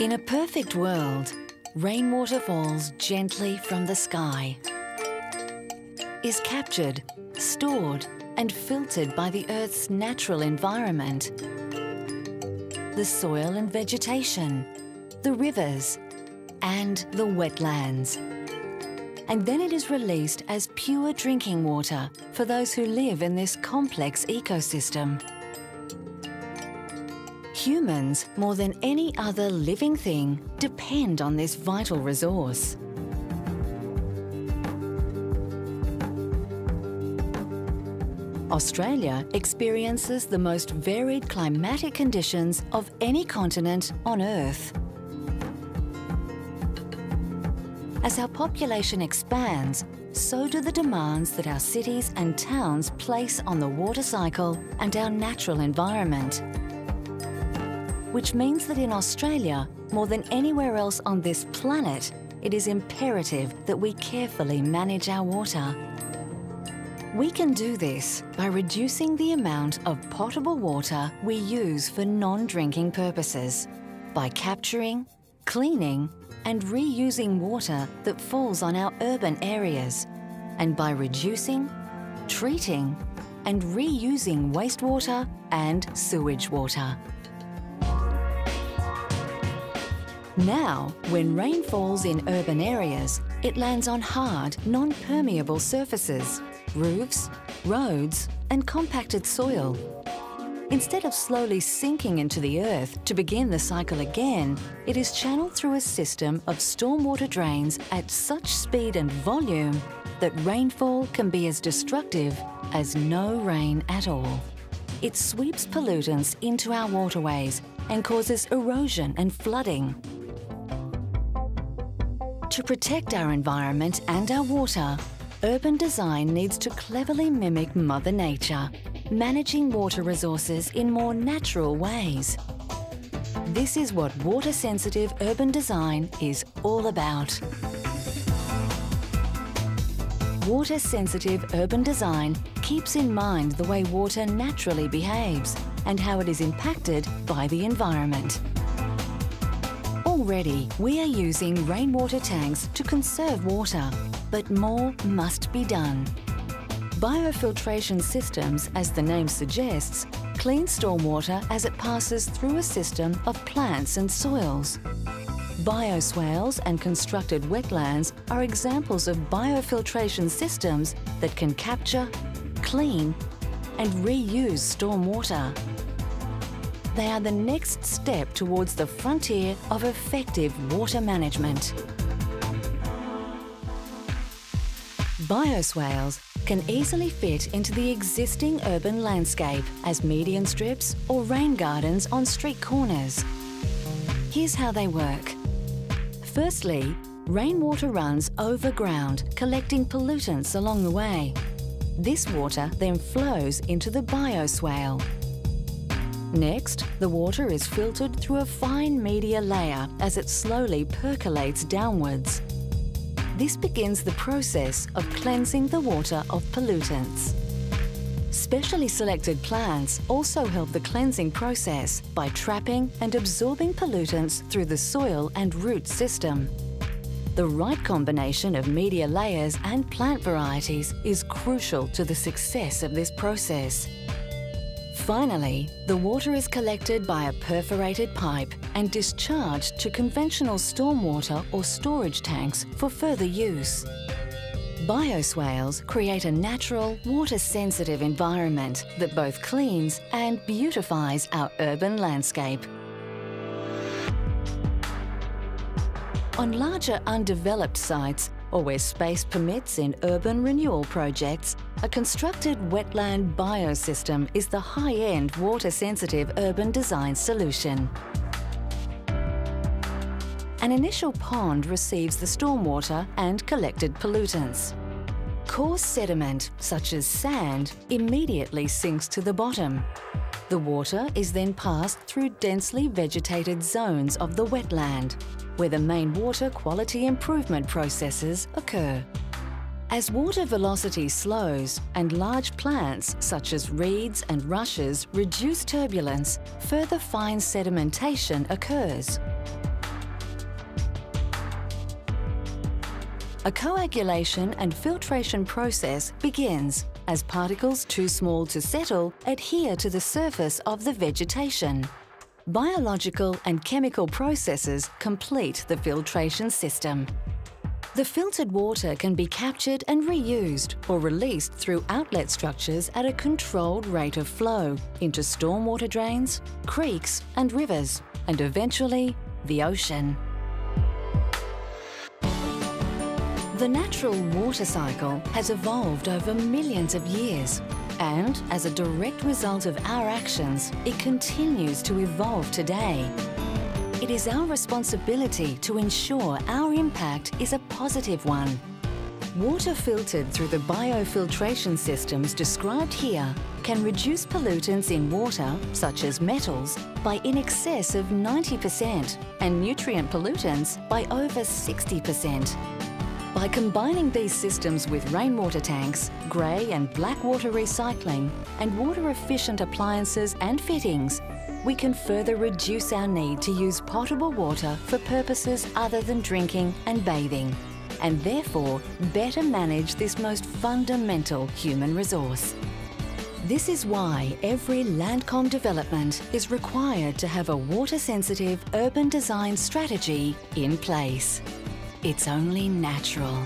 In a perfect world, rainwater falls gently from the sky, is captured, stored and filtered by the Earth's natural environment. The soil and vegetation, the rivers and the wetlands. And then it is released as pure drinking water for those who live in this complex ecosystem. Humans, more than any other living thing, depend on this vital resource. Australia experiences the most varied climatic conditions of any continent on Earth. As our population expands, so do the demands that our cities and towns place on the water cycle and our natural environment. Which means that in Australia, more than anywhere else on this planet, it is imperative that we carefully manage our water. We can do this by reducing the amount of potable water we use for non-drinking purposes, by capturing, cleaning and reusing water that falls on our urban areas, and by reducing, treating and reusing wastewater and sewage water. Now, when rain falls in urban areas, it lands on hard, non-permeable surfaces, roofs, roads and compacted soil. Instead of slowly sinking into the earth to begin the cycle again, it is channeled through a system of stormwater drains at such speed and volume that rainfall can be as destructive as no rain at all. It sweeps pollutants into our waterways and causes erosion and flooding. To protect our environment and our water, urban design needs to cleverly mimic Mother Nature, managing water resources in more natural ways. This is what water-sensitive urban design is all about. Water-sensitive urban design keeps in mind the way water naturally behaves and how it is impacted by the environment. Already, we are using rainwater tanks to conserve water, but more must be done. Biofiltration systems, as the name suggests, clean stormwater as it passes through a system of plants and soils. Bioswales and constructed wetlands are examples of biofiltration systems that can capture, clean and reuse stormwater. They are the next step towards the frontier of effective water management. Bioswales can easily fit into the existing urban landscape as median strips or rain gardens on street corners. Here's how they work. Firstly, rainwater runs overground, collecting pollutants along the way. This water then flows into the bioswale. Next, the water is filtered through a fine media layer as it slowly percolates downwards. This begins the process of cleansing the water of pollutants. Specially selected plants also help the cleansing process by trapping and absorbing pollutants through the soil and root system. The right combination of media layers and plant varieties is crucial to the success of this process. Finally, the water is collected by a perforated pipe and discharged to conventional stormwater or storage tanks for further use. Bioswales create a natural, water-sensitive environment that both cleans and beautifies our urban landscape. On larger undeveloped sites, or where space permits in urban renewal projects, a constructed wetland biosystem is the high-end water-sensitive urban design solution. An initial pond receives the stormwater and collected pollutants. Coarse sediment, such as sand, immediately sinks to the bottom. The water is then passed through densely vegetated zones of the wetland, where the main water quality improvement processes occur. As water velocity slows and large plants such as reeds and rushes reduce turbulence, further fine sedimentation occurs. A coagulation and filtration process begins as particles too small to settle adhere to the surface of the vegetation. Biological and chemical processes complete the filtration system. The filtered water can be captured and reused or released through outlet structures at a controlled rate of flow into stormwater drains, creeks and rivers, and eventually the ocean. The natural water cycle has evolved over millions of years, and as a direct result of our actions, it continues to evolve today. It is our responsibility to ensure our impact is a positive one. Water filtered through the biofiltration systems described here can reduce pollutants in water, such as metals, by in excess of 90% and nutrient pollutants by over 60%. By combining these systems with rainwater tanks, grey and black water recycling, and water-efficient appliances and fittings, we can further reduce our need to use potable water for purposes other than drinking and bathing, and therefore better manage this most fundamental human resource. This is why every Landcom development is required to have a water-sensitive urban design strategy in place. It's only natural.